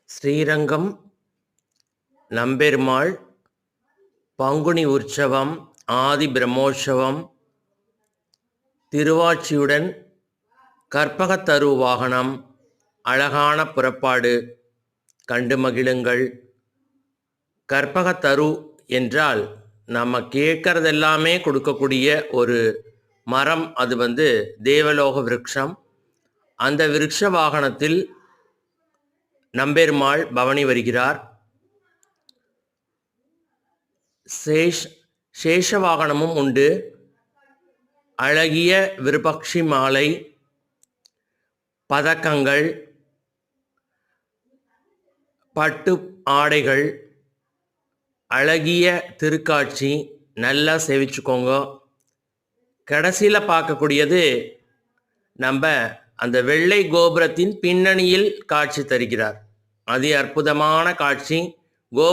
ஸ்ரீரங்கம் நம்பெருமாள் பங்குனி உற்சவம், ஆதி பிரம்மோற்சவம், திருவாட்சியுடன் கற்பகத்தரு வாகனம், அழகான புறப்பாடு கண்டு மகிழுங்கள். கற்பகத்தரு என்றால் நம்ம கேட்கறதெல்லாமே கொடுக்கக்கூடிய ஒரு மரம். அது தேவலோக விருட்சம். அந்த விருட்ச வாகனத்தில் நம்பெருமாள் பவனி வருகிறார். சேஷ வாகனமும் உண்டு. அழகிய விருபக்ஷி மாலை, பதக்கங்கள், பட்டு ஆடைகள், அழகிய திருக்காட்சி. நல்லா சேவிச்சுக்கோங்க. கடைசியில் பார்க்கக்கூடியது நம்ம அந்த வெள்ளை கோபுரத்தின் பின்னணியில் காட்சி தருகிறார். அதி அற்புதமான காட்சி.